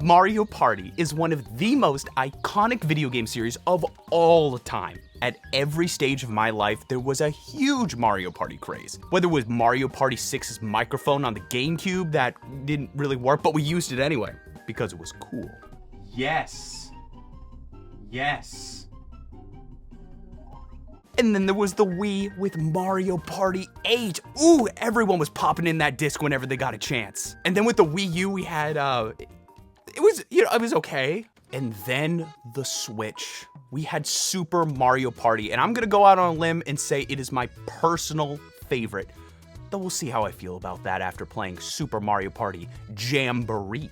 Mario Party is one of the most iconic video game series of all time. At every stage of my life, there was a huge Mario Party craze. Whether it was Mario Party 6's microphone on the GameCube that didn't really work, but we used it anyway, because it was cool. Yes. Yes. And then there was the Wii with Mario Party 8. Ooh, everyone was popping in that disc whenever they got a chance. And then with the Wii U, we had, it was okay. And then the Switch. We had Super Mario Party, and I'm gonna go out on a limb and say it is my personal favorite. Though we'll see how I feel about that after playing Super Mario Party Jamboree.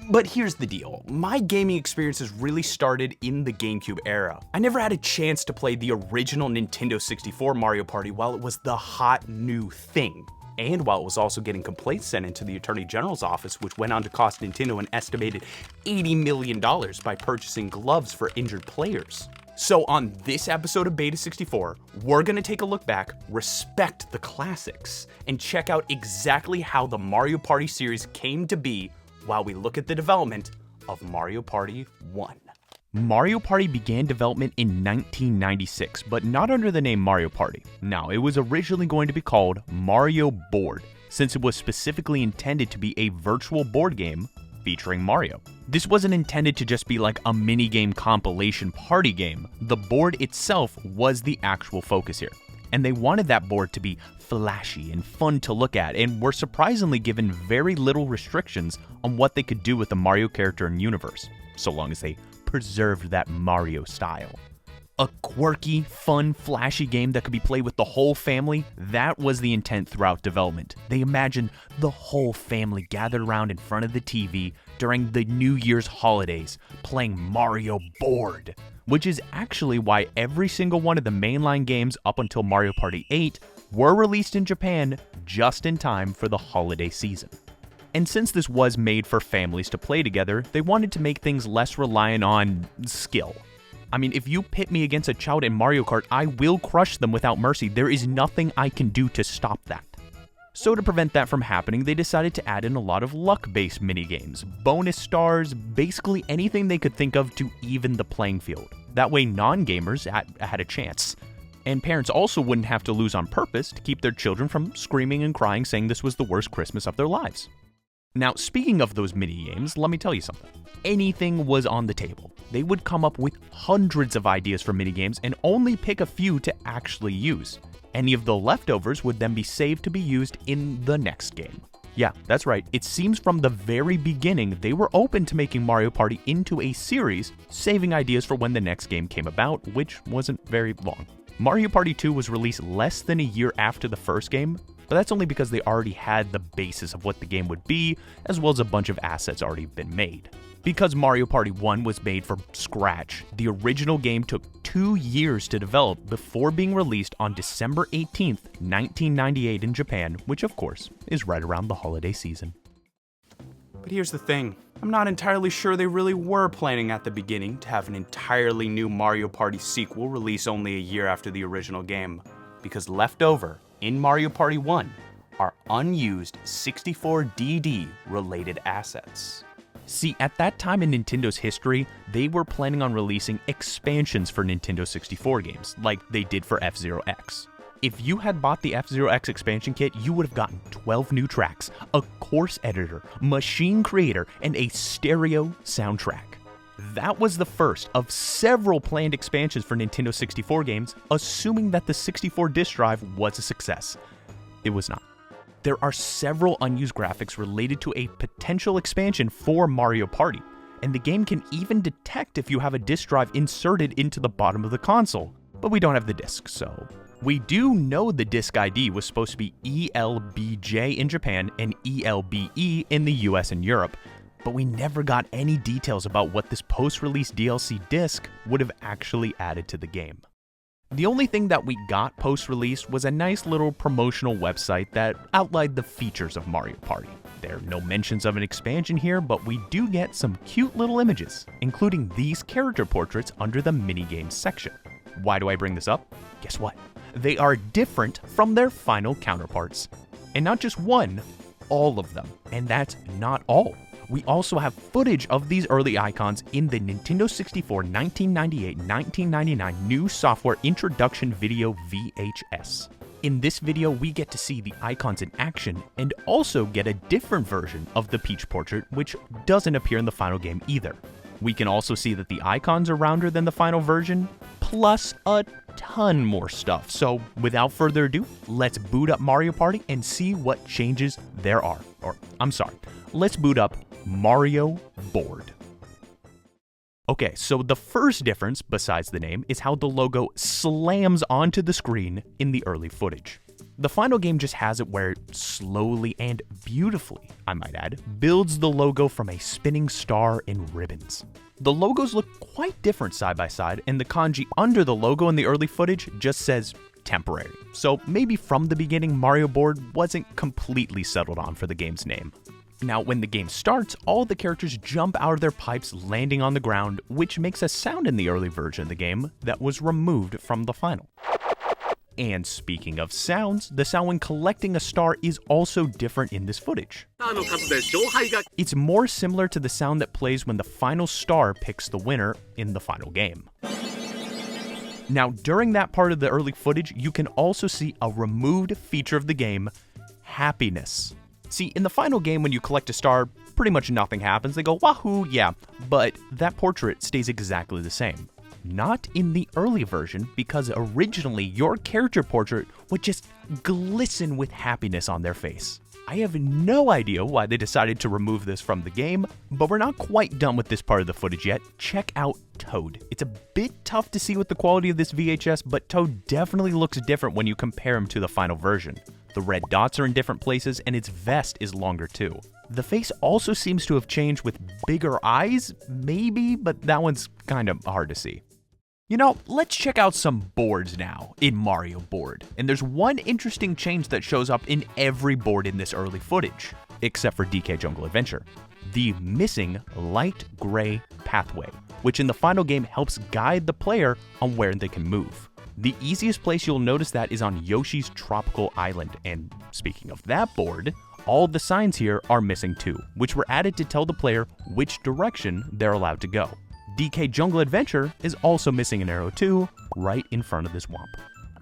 But here's the deal, my gaming experiences really started in the GameCube era. I never had a chance to play the original Nintendo 64 Mario Party while it was the hot new thing. And while it was also getting complaints sent into the Attorney General's office, which went on to cost Nintendo an estimated $80 million by purchasing gloves for injured players. So on this episode of Beta64, we're gonna take a look back, respect the classics, and check out exactly how the Mario Party series came to be while we look at the development of Mario Party 1. Mario Party began development in 1996, but not under the name Mario Party. No, it was originally going to be called Mario Board, since it was specifically intended to be a virtual board game featuring Mario. This wasn't intended to just be like a minigame compilation party game. The board itself was the actual focus here. And they wanted that board to be flashy and fun to look at, and were surprisingly given very little restrictions on what they could do with the Mario character and universe, so long as they preserved that Mario style. A quirky, fun, flashy game that could be played with the whole family, that was the intent throughout development. They imagined the whole family gathered around in front of the TV during the New Year's holidays, playing Mario Board, which is actually why every single one of the mainline games up until Mario Party 8 were released in Japan just in time for the holiday season. And since this was made for families to play together, they wanted to make things less reliant on skill. I mean, if you pit me against a child in Mario Kart, I will crush them without mercy. There is nothing I can do to stop that. So to prevent that from happening, they decided to add in a lot of luck-based minigames, bonus stars, basically anything they could think of to even the playing field. That way non-gamers had a chance. And parents also wouldn't have to lose on purpose to keep their children from screaming and crying saying this was the worst Christmas of their lives. Now, speaking of those minigames, let me tell you something. Anything was on the table. They would come up with hundreds of ideas for minigames and only pick a few to actually use. Any of the leftovers would then be saved to be used in the next game. Yeah, that's right. It seems from the very beginning they were open to making Mario Party into a series, saving ideas for when the next game came about, which wasn't very long. Mario Party 2 was released less than a year after the first game, but that's only because they already had the basis of what the game would be, as well as a bunch of assets already been made. Because Mario Party 1 was made from scratch, the original game took 2 years to develop before being released on December 18th, 1998 in Japan, which of course is right around the holiday season. But here's the thing, I'm not entirely sure they really were planning at the beginning to have an entirely new Mario Party sequel release only a year after the original game, because left over in Mario Party 1 are unused 64DD related assets. See, at that time in Nintendo's history, they were planning on releasing expansions for Nintendo 64 games, like they did for F-Zero X. If you had bought the F-Zero X expansion kit, you would have gotten 12 new tracks, a course editor, machine creator, and a stereo soundtrack. That was the first of several planned expansions for Nintendo 64 games, assuming that the 64 disk drive was a success. It was not. There are several unused graphics related to a potential expansion for Mario Party, and the game can even detect if you have a disk drive inserted into the bottom of the console, but we don't have the disc, so... We do know the disc ID was supposed to be ELBJ in Japan and ELBE in the US and Europe, but we never got any details about what this post-release DLC disc would have actually added to the game. The only thing that we got post-release was a nice little promotional website that outlined the features of Mario Party. There are no mentions of an expansion here, but we do get some cute little images, including these character portraits under the minigames section. Why do I bring this up? Guess what? They are different from their final counterparts. And not just one, all of them. And that's not all. We also have footage of these early icons in the Nintendo 64 1998-1999 New Software Introduction Video VHS. In this video, we get to see the icons in action and also get a different version of the Peach portrait, which doesn't appear in the final game either. We can also see that the icons are rounder than the final version, plus a ton more stuff. So without further ado, let's boot up Mario Party and see what changes there are. Or, I'm sorry, let's boot up Mario Board. Okay, so the first difference, besides the name, is how the logo slams onto the screen in the early footage. The final game just has it where it slowly and beautifully, I might add, builds the logo from a spinning star and ribbons. The logos look quite different side by side, and the kanji under the logo in the early footage just says temporary. So maybe from the beginning, Mario Board wasn't completely settled on for the game's name. Now, when the game starts, all the characters jump out of their pipes, landing on the ground, which makes a sound in the early version of the game that was removed from the final. And speaking of sounds, the sound when collecting a star is also different in this footage. It's more similar to the sound that plays when the final star picks the winner in the final game. Now, during that part of the early footage, you can also see a removed feature of the game, happiness. See, in the final game, when you collect a star, pretty much nothing happens. They go, wahoo, yeah, but that portrait stays exactly the same. Not in the early version, because originally your character portrait would just glisten with happiness on their face. I have no idea why they decided to remove this from the game, but we're not quite done with this part of the footage yet. Check out Toad. It's a bit tough to see with the quality of this VHS, but Toad definitely looks different when you compare him to the final version. The red dots are in different places, and its vest is longer too. The face also seems to have changed with bigger eyes, maybe, but that one's kind of hard to see. You know, let's check out some boards now in Mario Board. And there's one interesting change that shows up in every board in this early footage, except for DK Jungle Adventure. The missing light gray pathway, which in the final game helps guide the player on where they can move. The easiest place you'll notice that is on Yoshi's Tropical Island, and speaking of that board, all the signs here are missing too, which were added to tell the player which direction they're allowed to go. DK Jungle Adventure is also missing an arrow too, right in front of this womp.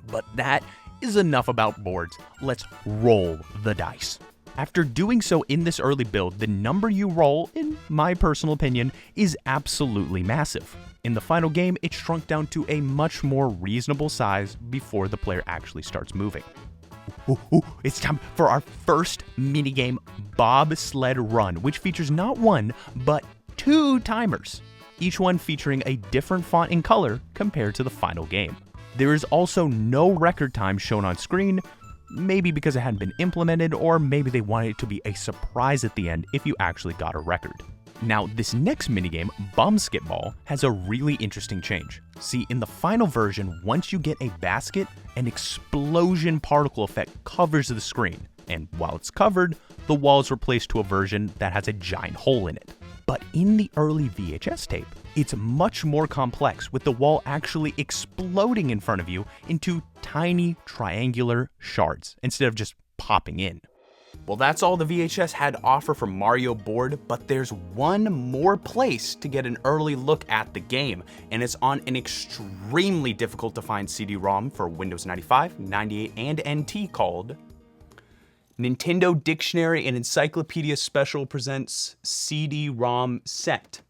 But that is enough about boards, let's roll the dice. After doing so in this early build, the number you roll, in my personal opinion, is absolutely massive. In the final game, it shrunk down to a much more reasonable size before the player actually starts moving. It's time for our first minigame, Bobsled Run, which features not one, but 2 timers, each one featuring a different font and color compared to the final game. There is also no record time shown on screen, maybe because it hadn't been implemented, or maybe they wanted it to be a surprise at the end if you actually got a record. Now, this next minigame, Bumskitball, has a really interesting change. See, in the final version, once you get a basket, an explosion particle effect covers the screen, and while it's covered, the wall is replaced to a version that has a giant hole in it. But in the early VHS tape, it's much more complex, with the wall actually exploding in front of you into tiny triangular shards, instead of just popping in. Well, that's all the VHS had to offer for Mario Board, but there's one more place to get an early look at the game, and it's on an extremely difficult to find CD-ROM for Windows 95, 98, and NT called Nintendo Dictionary and Encyclopedia Special presents CD-ROM Set,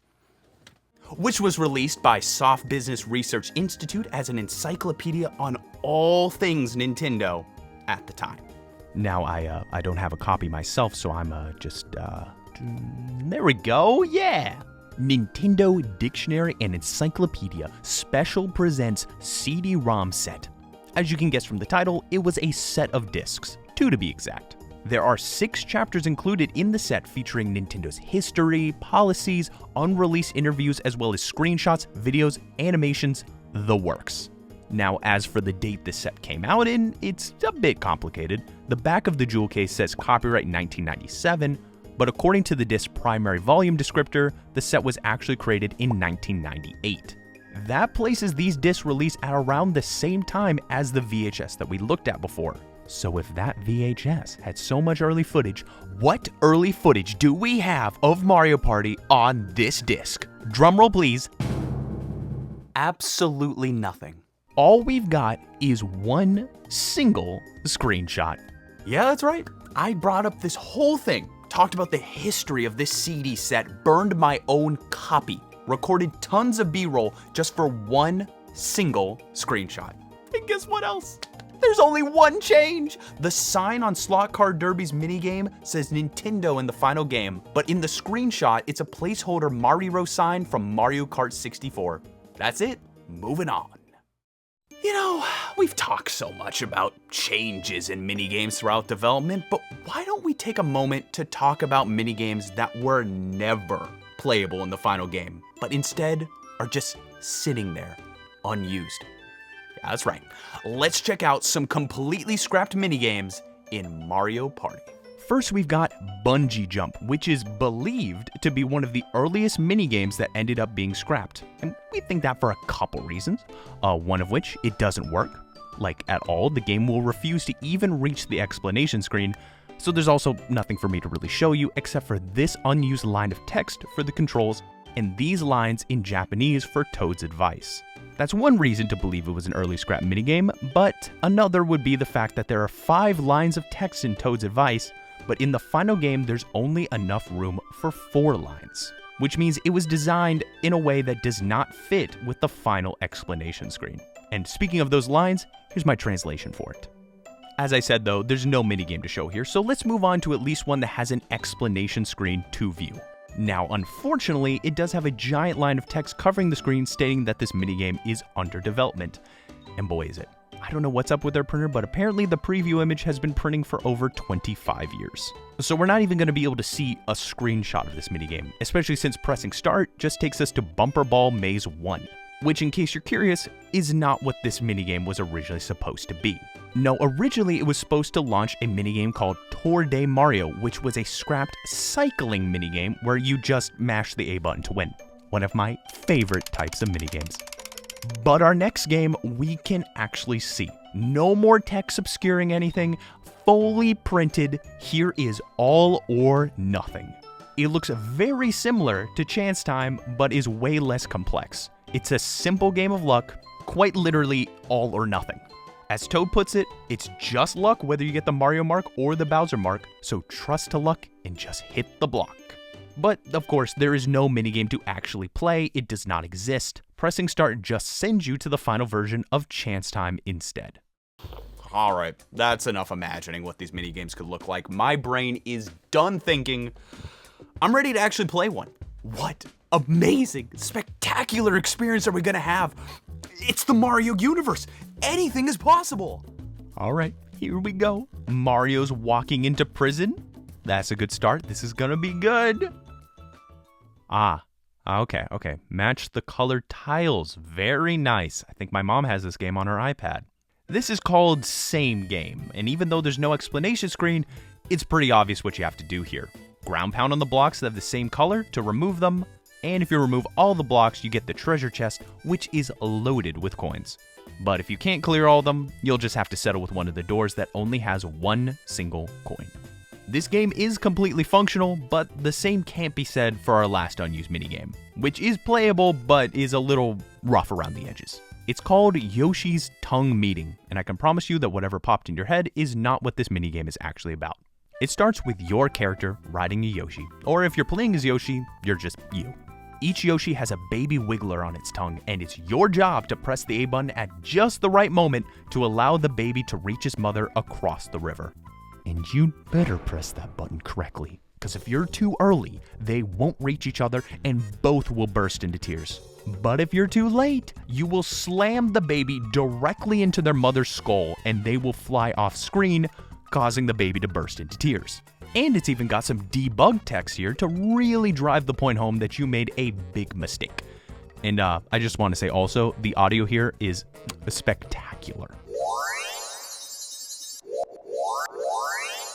which was released by Soft Business Research Institute as an encyclopedia on all things Nintendo at the time. Now, I don't have a copy myself, so I'm there we go, yeah! Nintendo Dictionary and Encyclopedia Special presents CD-ROM Set. As you can guess from the title, it was a set of discs, 2 to be exact. There are 6 chapters included in the set featuring Nintendo's history, policies, unreleased interviews, as well as screenshots, videos, animations, the works. Now, as for the date this set came out in, it's a bit complicated. The back of the jewel case says copyright 1997, but according to the disc's primary volume descriptor, the set was actually created in 1998. That places these discs released at around the same time as the VHS that we looked at before. So if that VHS had so much early footage, what early footage do we have of Mario Party on this disc? Drumroll please. Absolutely nothing. All we've got is one single screenshot. Yeah, that's right. I brought up this whole thing, talked about the history of this CD set, burned my own copy, recorded tons of B-roll just for one single screenshot. And guess what else? There's only one change. The sign on Slot Car Derby's minigame says Nintendo in the final game, but in the screenshot, it's a placeholder Mario sign from Mario Kart 64. That's it. Moving on. You know, we've talked so much about changes in minigames throughout development, but why don't we take a moment to talk about minigames that were never playable in the final game, but instead are just sitting there, unused? Yeah, that's right. Let's check out some completely scrapped minigames in Mario Party. First, we've got Bungee Jump, which is believed to be one of the earliest minigames that ended up being scrapped. And we think that for a couple reasons. One of which, it doesn't work. Like, at all, the game will refuse to even reach the explanation screen, so there's also nothing for me to really show you except for this unused line of text for the controls and these lines in Japanese for Toad's advice. That's one reason to believe it was an early scrap minigame, but another would be the fact that there are 5 lines of text in Toad's advice, but in the final game there's only enough room for 4 lines, which means it was designed in a way that does not fit with the final explanation screen. And speaking of those lines, here's my translation for it. As I said though, there's no minigame to show here, so let's move on to at least one that has an explanation screen to view. Now, unfortunately, it does have a giant line of text covering the screen stating that this minigame is under development. And boy is it. I don't know what's up with their printer, but apparently the preview image has been printing for over 25 years. So we're not even going to be able to see a screenshot of this minigame, especially since pressing start just takes us to Bumper Ball Maze 1, which, in case you're curious, is not what this minigame was originally supposed to be. No, originally it was supposed to launch a minigame called Tour de Mario, which was a scrapped cycling minigame where you just mash the A button to win. One of my favorite types of minigames. But our next game, we can actually see. No more text obscuring anything, fully printed, here is all or nothing. It looks very similar to Chance Time, but is way less complex. It's a simple game of luck, quite literally all or nothing. As Toad puts it, it's just luck whether you get the Mario mark or the Bowser mark, so trust to luck and just hit the block. But, of course, there is no minigame to actually play, it does not exist. Pressing start just sends you to the final version of Chance Time instead. Alright, that's enough imagining what these minigames could look like. My brain is done thinking. I'm ready to actually play one. What amazing, spectacular experience are we gonna have? It's the Mario universe. Anything is possible. All right, here we go. Mario's walking into prison. That's a good start. This is gonna be good. Okay. Match the colored tiles. Very nice. I think my mom has this game on her iPad. This is called Same Game, and even though there's no explanation screen, it's pretty obvious what you have to do here. Ground pound on the blocks that have the same color to remove them, and if you remove all the blocks, you get the treasure chest, which is loaded with coins. But if you can't clear all of them, you'll just have to settle with one of the doors that only has one single coin. This game is completely functional, but the same can't be said for our last unused minigame, which is playable but is a little rough around the edges. It's called Yoshi's Tongue Meeting, and I can promise you that whatever popped in your head is not what this minigame is actually about. It starts with your character riding a Yoshi, or if you're playing as Yoshi, you're just you. Each Yoshi has a baby wiggler on its tongue, and it's your job to press the A button at just the right moment to allow the baby to reach his mother across the river. And you'd better press that button correctly, because if you're too early, they won't reach each other and both will burst into tears. But if you're too late, you will slam the baby directly into their mother's skull and they will fly off screen, causing the baby to burst into tears. And it's even got some debug text here to really drive the point home that you made a big mistake. And I just want to say also, the audio here is spectacular.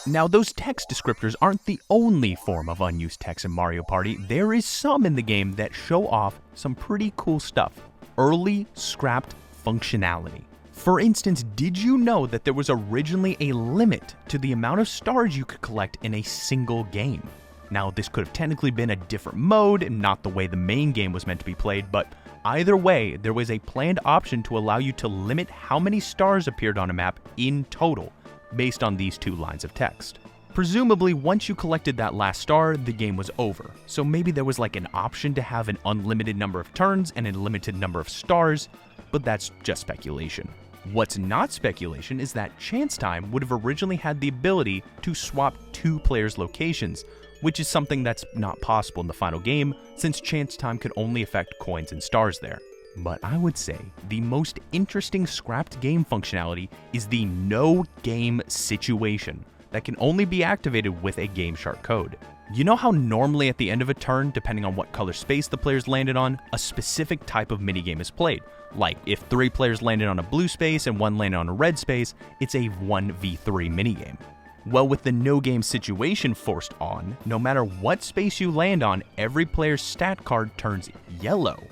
Now, those text descriptors aren't the only form of unused text in Mario Party. There is some in the game that show off some pretty cool stuff. Early scrapped functionality. For instance, did you know that there was originally a limit to the amount of stars you could collect in a single game? Now, this could have technically been a different mode and not the way the main game was meant to be played, but either way, there was a planned option to allow you to limit how many stars appeared on a map in total, based on these two lines of text. Presumably, once you collected that last star, the game was over, so maybe there was like an option to have an unlimited number of turns and a limited number of stars, but that's just speculation. What's not speculation is that Chance Time would have originally had the ability to swap two players' locations, which is something that's not possible in the final game, since Chance Time could only affect coins and stars there. But I would say the most interesting scrapped game functionality is the no game situation that can only be activated with a Game Shark code. You know how normally at the end of a turn, depending on what color space the players landed on, a specific type of minigame is played? Like if 3 players landed on a blue space and 1 landed on a red space, it's a 1v3 minigame. Well, with the no game situation forced on, no matter what space you land on, every player's stat card turns yellow,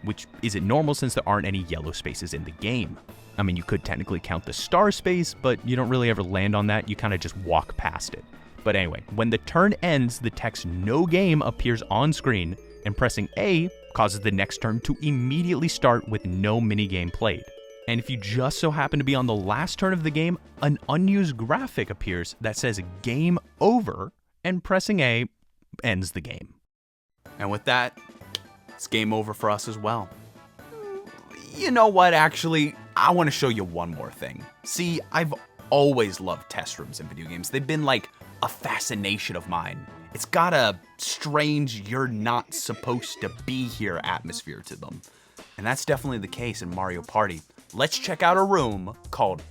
which isn't normal since there aren't any yellow spaces in the game. I mean, you could technically count the star space, but you don't really ever land on that, you kind of just walk past it. But anyway, when the turn ends, the text no game appears on screen, and pressing A causes the next turn to immediately start with no minigame played. And if you just so happen to be on the last turn of the game, an unused graphic appears that says game over, and pressing A ends the game. And with that, it's game over for us as well. You know what, actually, I want to show you one more thing. See, I've always loved test rooms in video games. They've been like a fascination of mine. It's got a strange, you're not supposed to be here atmosphere to them. And that's definitely the case in Mario Party. Let's check out a room called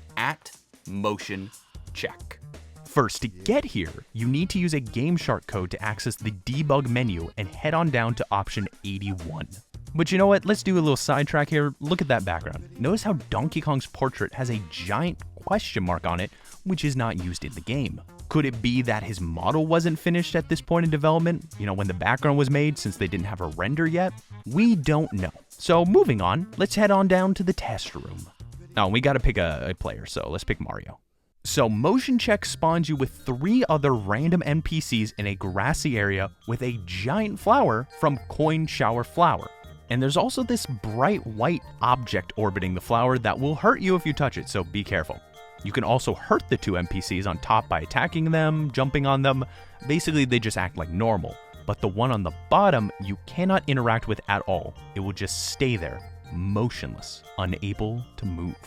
@Motion Check. First, to get here, you need to use a Game Shark code to access the debug menu and head on down to option 81. But you know what, let's do a little sidetrack here. Look at that background. Notice how Donkey Kong's portrait has a giant question mark on it, which is not used in the game. Could it be that his model wasn't finished at this point in development? You know, when the background was made, since they didn't have a render yet? We don't know. So moving on, let's head on down to the test room. Oh, we gotta pick a player, so let's pick Mario. So Motion Check spawns you with 3 other random NPCs in a grassy area with a giant flower from Coin Shower Flower. And there's also this bright white object orbiting the flower that will hurt you if you touch it, so be careful. You can also hurt the 2 NPCs on top by attacking them, jumping on them. Basically, they just act like normal. But the one on the bottom, you cannot interact with at all. It will just stay there, motionless, unable to move.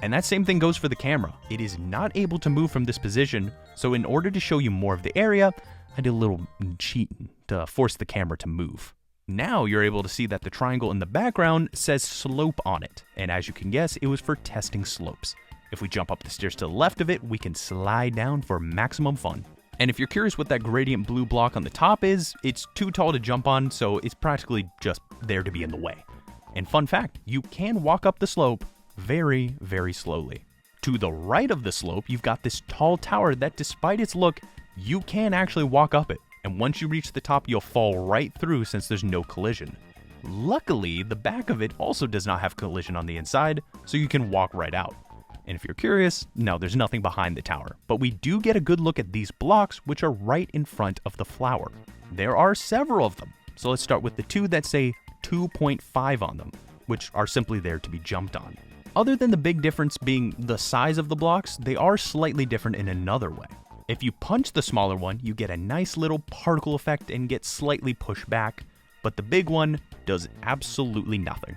And that same thing goes for the camera. It is not able to move from this position, so in order to show you more of the area, I did a little cheating to force the camera to move. Now you're able to see that the triangle in the background says slope on it, and as you can guess, it was for testing slopes. If we jump up the stairs to the left of it, we can slide down for maximum fun. And if you're curious what that gradient blue block on the top is, it's too tall to jump on, so it's practically just there to be in the way. And fun fact, you can walk up the slope very, very slowly. To the right of the slope, you've got this tall tower that despite its look, you can actually walk up it. And once you reach the top, you'll fall right through since there's no collision. Luckily, the back of it also does not have collision on the inside, so you can walk right out. And if you're curious, no, there's nothing behind the tower, but we do get a good look at these blocks, which are right in front of the flower. There are several of them, so let's start with the 2 that say 2.5 on them, which are simply there to be jumped on. Other than the big difference being the size of the blocks, they are slightly different in another way. If you punch the smaller one, you get a nice little particle effect and get slightly pushed back, but the big one does absolutely nothing.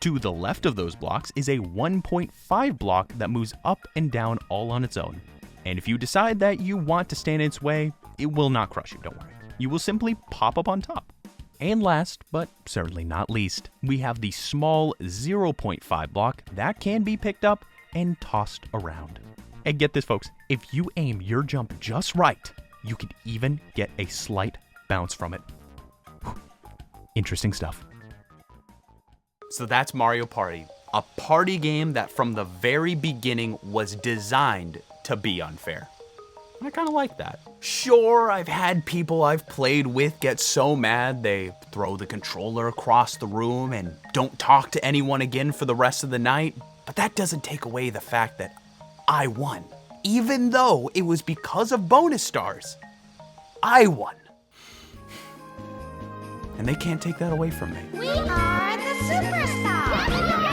To the left of those blocks is a 1.5 block that moves up and down all on its own. And if you decide that you want to stand in its way, it will not crush you, don't worry. You will simply pop up on top. And last, but certainly not least, we have the small 0.5 block that can be picked up and tossed around. And get this, folks, if you aim your jump just right, you can even get a slight bounce from it. Whew. Interesting stuff. So that's Mario Party, a party game that from the very beginning was designed to be unfair. I kind of like that. Sure, I've had people I've played with get so mad they throw the controller across the room and don't talk to anyone again for the rest of the night. But that doesn't take away the fact that I won. Even though it was because of bonus stars, I won. And they can't take that away from me. We are the superstars!